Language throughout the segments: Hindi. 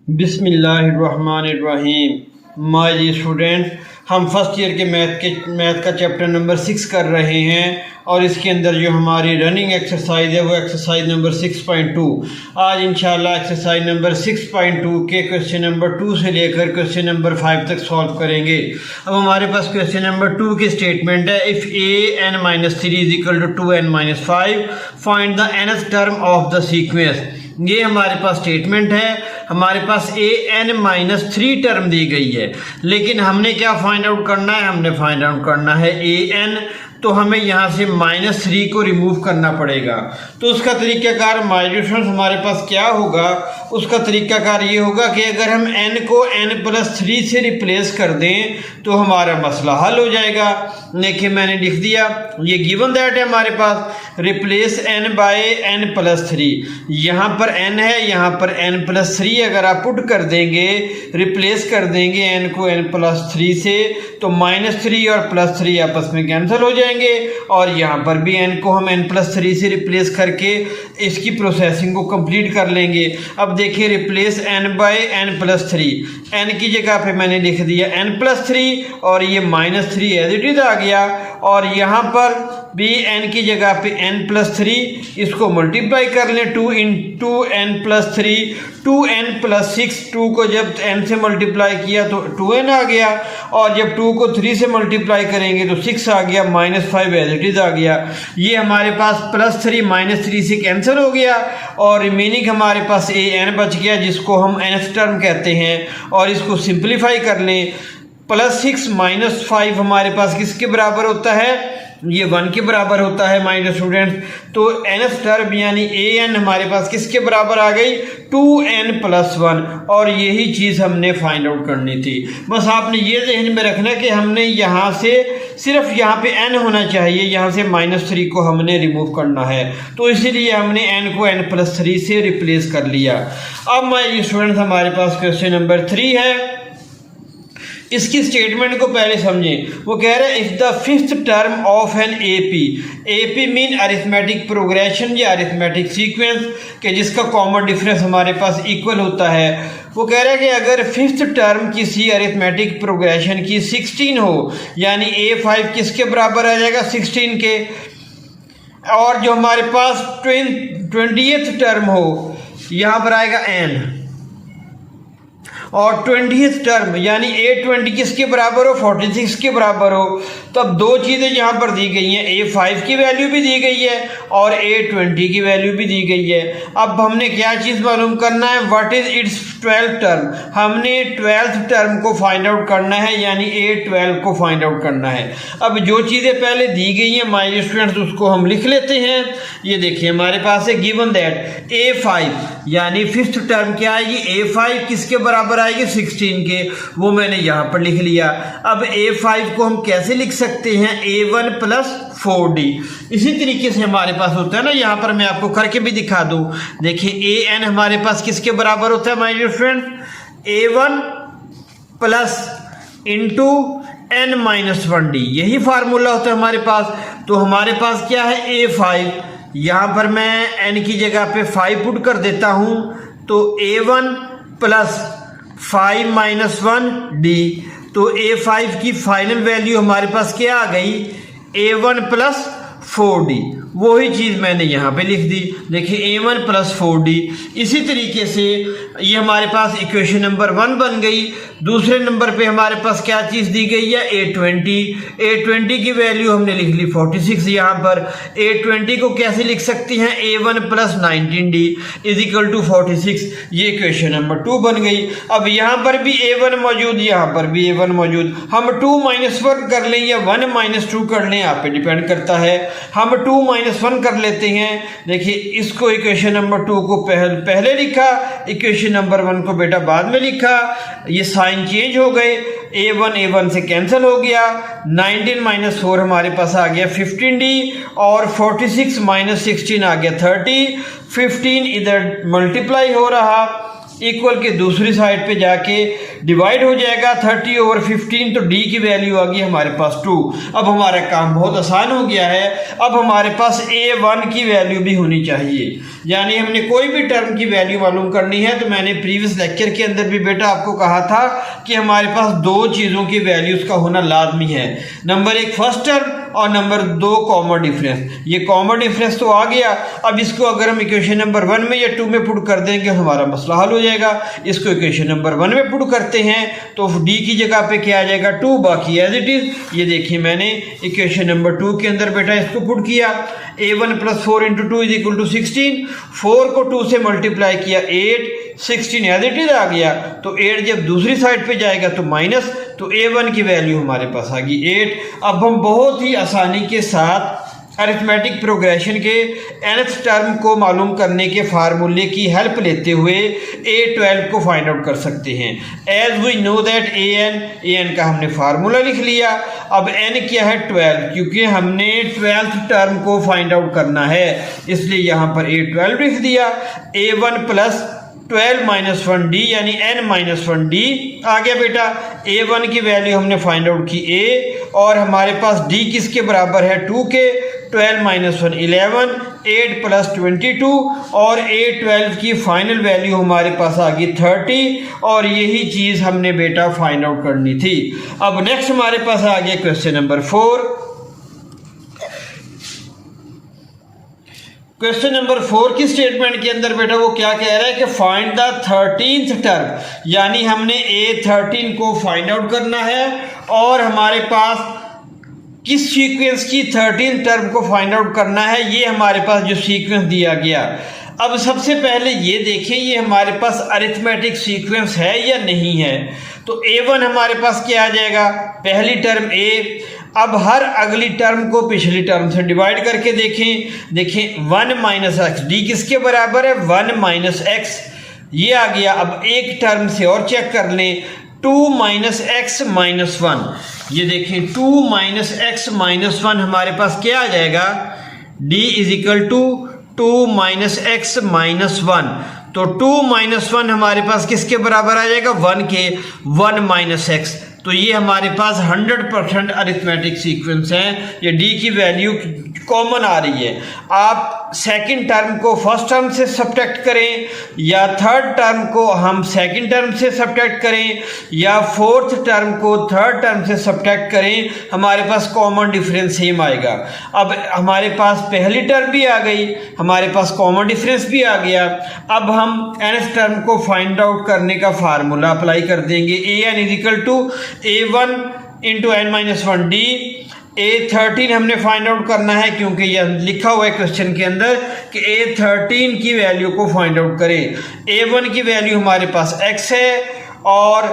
बिस्मिल्लाहिर्रहमानिर्रहीम। माय जी स्टूडेंट, हम फर्स्ट ईयर के मैथ का चैप्टर नंबर 6 कर रहे हैं और इसके अंदर जो हमारी रनिंग एक्सरसाइज है वो एक्सरसाइज नंबर 6.2। आज इंशाल्लाह एक्सरसाइज नंबर 6.2 के क्वेश्चन नंबर 2 से लेकर क्वेश्चन नंबर 5 तक सॉल्व करेंगे। अब हमारे पास क्वेश्चन नंबर 2 की स्टेटमेंट है, if an-3 is equal to 2n-5 find the nth term of the sequence. ये हमारे पास स्टेटमेंट है। हमारे पास an-3 टर्म दी गई है, लेकिन हमने क्या फाइंड आउट करना है? हमने फाइंड आउट करना है an, तो हमें यहाँ से -3 को रिमूव करना पड़ेगा। तो उसका तरीक़ाकार माइड्यूशंस हमारे पास क्या होगा? उसका तरीक़ाकार ये होगा कि अगर हम n को n+3 से रिप्लेस कर दें तो हमारा मसला हल हो जाएगा। देखिए मैंने लिख दिया, ये गिवन दैट है हमारे पास, रिप्लेस n बाय n+3। यहाँ पर n है, यहाँ पर n+3 अगर आप पुट कर देंगे, रिप्लेस कर देंगे n को n+3 से, तो -3 और +3 आपस में कैंसिल हो जाएंगे और यहाँ पर भी n को हम n+3 से रिप्लेस करके इसकी प्रोसेसिंग को कंप्लीट कर लेंगे। अब देखिए replace n bye n+3, n की जगह पे मैंने लिख दिया n+3 और ये -3 एज इट इज आ गया, और यहाँ पर भी n की जगह पे n+3, इसको मल्टीप्लाई कर लें 2 इंटू n+3, 2n+6, 2 को जब n से मल्टीप्लाई किया तो 2n आ गया, और जब 2 को 3 से मल्टीप्लाई करेंगे तो 6 आ गया, -5 एज इट इज आ गया। ये हमारे पास +3 -3 से कैंसिल हो गया और रिमेनिंग हमारे पास an बच गया, जिसको हम nth टर्म कहते हैं। और इसको सिंप्लीफाई कर लें, +6 - 5 हमारे पास किसके बराबर होता है? ये 1 के बराबर होता है माय डियर स्टूडेंट्स। तो nth टर्म यानी an हमारे पास किसके बराबर आ गई? 2n+1, और यही चीज़ हमने फाइंड आउट करनी थी। बस आपने ये ज़हन में रखना कि हमने यहाँ से सिर्फ यहाँ पे n होना चाहिए, यहाँ से -3 को हमने रिमूव करना है, तो इसीलिए हमने n को n+3 से रिप्लेस कर लिया। अब माय डियर स्टूडेंट्स हमारे पास क्वेश्चन नंबर 3 है। इसकी स्टेटमेंट को पहले समझें। वो कह रहे हैं if the fifth term of an AP mean arithmetic progression या अरिथमेटिक सीक्वेंस, के जिसका कॉमन डिफरेंस हमारे पास इक्वल होता है। वो कह रहे हैं कि अगर फिफ्थ टर्म किसी अरिथमेटिक प्रोग्रेशन की 16 हो, यानी A5 किसके बराबर आ जाएगा? 16 के, और जो हमारे पास 20th टर्म हो, यहाँ पर आएगा n, और 20th टर्म यानी A20 किसके बराबर हो? 46 के बराबर हो। तो अब दो चीज़ें यहाँ पर दी गई हैं, A5 की वैल्यू भी दी गई है और A20 की वैल्यू भी दी गई है। अब हमने क्या चीज़ मालूम करना है? What is it's 12th term. हमने 12th टर्म को फाइंड आउट करना है, यानी A12 को फाइंड आउट करना है। अब जो चीज़ें पहले दी गई हैं माय डियर स्टूडेंट्स, उसको हम लिख लेते हैं। ये देखिए हमारे पास है गिवन दैट A5 यानी फिफ्थ टर्म क्या आएगी? A5 किसके बराबर आएगी? 16 के, वो मैंने यहाँ पर लिख लिया। अब A5 को हम कैसे लिख सकते हैं? A1 + 4D। इसी तरीके से हमारे पास होता है ना, यहाँ पर मैं आपको करके भी दिखा दूँ। देखिए an हमारे पास किसके बराबर होता है my dear friend? A1 + n-1D, यही फार्मूला होता है हमारे पास। तो हमारे पास क्या है? A5, यहाँ पर मैं n की जगह पे 5 पुट कर देता हूँ, तो A1 + 5 - 1D। तो A5 की फाइनल वैल्यू हमारे पास क्या आ गई? A1 + 4D। वही चीज़ मैंने यहाँ पे लिख दी। देखिए A1 + 4D। इसी तरीके से ये हमारे पास इक्वेशन नंबर 1 बन गई। दूसरे नंबर पे हमारे पास क्या चीज़ दी गई है? A20 की वैल्यू हमने लिख ली 46। यहाँ पर A20 को कैसे लिख सकते हैं? A1 + 19D = 46। ये इक्वेशन नंबर 2 बन गई। अब यहाँ पर भी A1 मौजूद, यहाँ पर भी A1 मौजूद। हम 2 - 1 कर लें या 1 - 2 कर लें, आप पे डिपेंड करता है। हम 2 - 1 कर लेते हैं। देखिए इसको इक्वेशन नंबर 2 को पहले लिखा, इक्वेशन नंबर 1 को बेटा बाद में लिखा। ये साइन चेंज हो गए, A1 से कैंसिल हो गया। 19 - 4 हमारे पास आ गया 15D, और 46 - 16 आ गया 30। 15 इधर मल्टीप्लाई हो रहा, इक्वल के दूसरी साइड पे जाके डिवाइड हो जाएगा 30/15, तो डी की वैल्यू आ गई हमारे पास 2। अब हमारा काम बहुत आसान हो गया है। अब हमारे पास a1 की वैल्यू भी होनी चाहिए, यानी हमने कोई भी टर्म की वैल्यू मालूम करनी है। तो मैंने प्रीवियस लेक्चर के अंदर भी बेटा आपको कहा था कि हमारे पास दो चीज़ों की वैल्यूज़ का होना लाजमी है। नंबर एक फर्स्ट टर्म और नंबर 2 कॉमन डिफरेंस। ये कॉमन डिफरेंस तो आ गया। अब इसको अगर हम इक्वेशन नंबर 1 में या 2 में पुट कर देंगे हमारा मसला हल हो जाएगा। इसको इक्वेशन नंबर 1 में पुट करते हैं तो डी की जगह पे क्या आ जाएगा 2, बाकी एज इट इज। ये देखिए मैंने इक्वेशन नंबर 2 के अंदर बेटा इसको पुट किया। a1 + 4 × 2 = 16। 4 को 2 से मल्टीप्लाई किया 8, 16 एज इट इज आ गया। तो 8 जब दूसरी साइड पे जाएगा तो माइनस, तो a1 की वैल्यू हमारे पास आ गई 8। अब हम बहुत ही आसानी के साथ अरिथमेटिक प्रोग्रेशन के nth टर्म को मालूम करने के फार्मूले की हेल्प लेते हुए a12 को फाइंड आउट कर सकते हैं। As we know that an का हमने फार्मूला लिख लिया। अब n क्या है 12, क्योंकि हमने 12th टर्म को फाइंड आउट करना है, इसलिए यहाँ पर a12 लिख दिया। a1 + 12 - 1d यानी n - 1d आ गया बेटा। a1 की वैल्यू हमने फाइंड आउट की a, और हमारे पास d किसके बराबर है 2 के। 12 - 1 11, 8 + 22, और a12 की फाइनल वैल्यू हमारे पास आ गई 30, और यही चीज़ हमने बेटा फाइंड आउट करनी थी। अब नेक्स्ट हमारे पास आ गया क्वेश्चन नंबर 4। क्वेश्चन नंबर 4 की स्टेटमेंट के अंदर बेटा वो क्या कह रहा है कि फाइंड द 13th टर्म, यानी हमने a13 को फाइंड आउट करना है, और हमारे पास किस सीक्वेंस की 13th टर्म को फाइंड आउट करना है, ये हमारे पास जो सीक्वेंस दिया गया। अब सबसे पहले ये देखें ये हमारे पास अरिथमेटिक सीक्वेंस है या नहीं है। तो a1 हमारे पास क्या आ जाएगा, पहली टर्म a। अब हर अगली टर्म को पिछली टर्म से डिवाइड करके देखें 1 - x, d किसके बराबर है 1 - x, ये आ गया। अब एक टर्म से और चेक कर लें 2 - x - 1, ये देखें 2 - x - 1 हमारे पास क्या आ जाएगा, d = 2 - x - 1। तो 2 - 1 हमारे पास किसके बराबर आ जाएगा 1 के, 1 - x। तो ये हमारे पास 100% अरिथमेटिक सीक्वेंस है। ये डी की वैल्यू कॉमन आ रही है। आप सेकंड टर्म को फर्स्ट टर्म से सब्ट्रैक्ट करें, या थर्ड टर्म को हम सेकंड टर्म से सब्ट्रैक्ट करें, या फोर्थ टर्म को थर्ड टर्म से सब्ट्रैक्ट करें, हमारे पास कॉमन डिफरेंस सेम आएगा। अब हमारे पास पहली टर्म भी आ गई, हमारे पास कॉमन डिफरेंस भी आ गया। अब हम nth टर्म को फाइंड आउट करने का फार्मूला अप्लाई कर देंगे। an = a1 × n - 1d। a13 हमने फाइंड आउट करना है, क्योंकि यह लिखा हुआ है क्वेश्चन के अंदर कि a13 की वैल्यू को फाइंड आउट करें। a1 की वैल्यू हमारे पास x है, और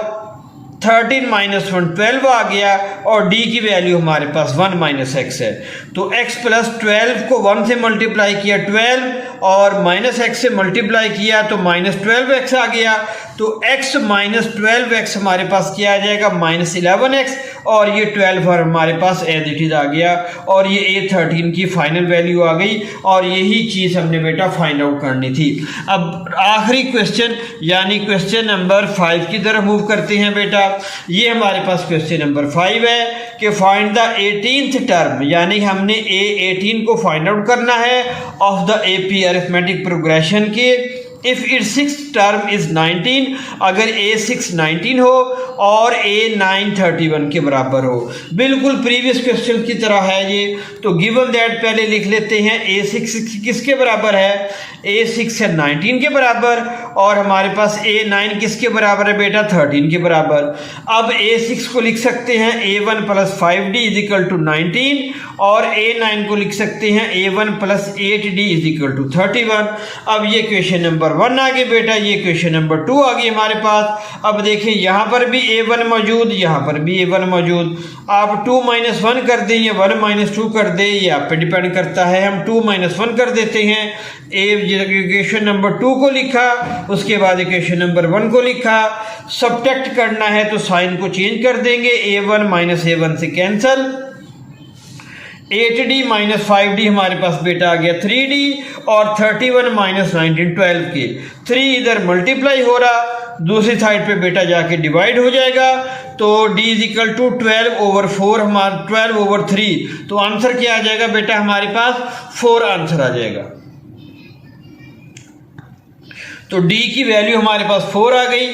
13 - 1 12 आ गया, और d की वैल्यू हमारे पास 1 - x है। तो x + 12 को 1 से मल्टीप्लाई किया 12, और -x से मल्टीप्लाई किया तो -12x आ गया। तो x - 12x हमारे पास क्या आ जाएगा -11x, और ये 12 हमारे पास एज इट इज आ गया, और ये a13 की फाइनल वैल्यू आ गई। और यही चीज़ हमने बेटा फाइंड आउट करनी थी। अब आखिरी क्वेश्चन यानी क्वेश्चन नंबर 5 की तरफ मूव करते हैं बेटा। ये हमारे पास क्वेश्चन नंबर 5 है कि फाइंड द 18th टर्म, यानी हमने a18 को फाइंड आउट करना है of the AP arithmetic progression के। If its 6th term is 19, अगर a6 19 हो और a9 31 के बराबर हो। बिल्कुल प्रीवियस क्वेश्चन की तरह है ये। तो गिवन दैट पहले लिख लेते हैं a6 किसके बराबर है, a6 है 19 के बराबर, और हमारे पास a9 किसके बराबर है बेटा 13 के बराबर। अब a6 को लिख सकते हैं a1 + 5d = 19, और a9 को लिख सकते हैं a1 + 8d = 31। अब ये क्वेश्चन नंबर 1 आ गया बेटा, ये क्वेश्चन नंबर 2 आ गई हमारे पास। अब देखें यहाँ पर भी a1 मौजूद, यहाँ पर भी a1 मौजूद। आप 2 - 1 कर दें या 1 - 2 कर दें, ये आप पे डिपेंड करता है। हम 2 - 1 कर देते हैं। इक्वेशन नंबर 2 को लिखा, उसके बाद इक्वेशन नंबर 1 को लिखा। सब्ट्रैक्ट करना है तो साइन को चेंज कर देंगे, a1 - a1 से कैंसल। 8D माइनस 5D हमारे पास बेटा आ गया 3D और 31 माइनस 19 12 के 3 इधर मल्टीप्लाई हो रहा, दूसरी साइड पे बेटा जाके डिवाइड हो जाएगा। तो D इज इक्वल टू 12/4 हमारा 12/3, तो आंसर क्या आ जाएगा बेटा हमारे पास 4 आंसर आ जाएगा। तो D की वैल्यू हमारे पास 4 आ गई।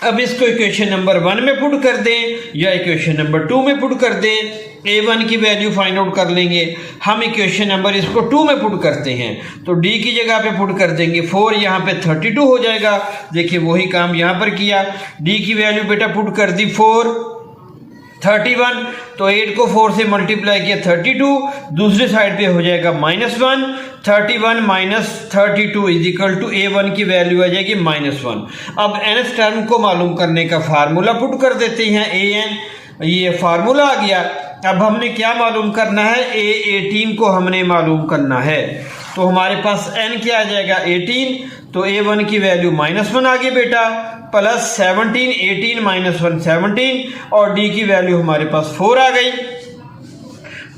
अब इसको इक्वेशन नंबर 1 में पुट कर दें या इक्वेशन नंबर 2 में पुट कर दें। A1 की वैल्यू फाइंड आउट कर लेंगे हम, इक्वेशन नंबर इसको 2 में पुट करते हैं तो D की जगह पे पुट कर देंगे 4, यहाँ पे 32 हो जाएगा। देखिए वही काम यहाँ पर किया, D की वैल्यू बेटा पुट कर दी 4 31, तो 8 को 4 से मल्टीप्लाई किया 32, दूसरी साइड पे हो जाएगा -1, 31 minus 32 is equal to A1 की वैल्यू आ जाएगी -1। अब nth टर्म को मालूम करने का फार्मूला पुट कर देते हैं AN, ये फार्मूला आ गया। अब हमने क्या मालूम करना है, A18 को हमने मालूम करना है। तो हमारे पास n क्या आ जाएगा 18, तो A1 की वैल्यू -1 आ गई बेटा, प्लस 17 18 माइनस 1 17 और D की वैल्यू हमारे पास 4 आ गई।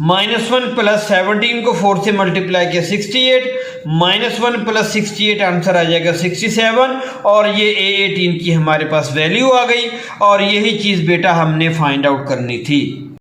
-1 प्लस 17 को 4 से मल्टीप्लाई किया 68, -1 प्लस 68 आंसर आ जाएगा 67 और ये A18 की हमारे पास वैल्यू आ गई। और यही चीज़ बेटा हमने फाइंड आउट करनी थी।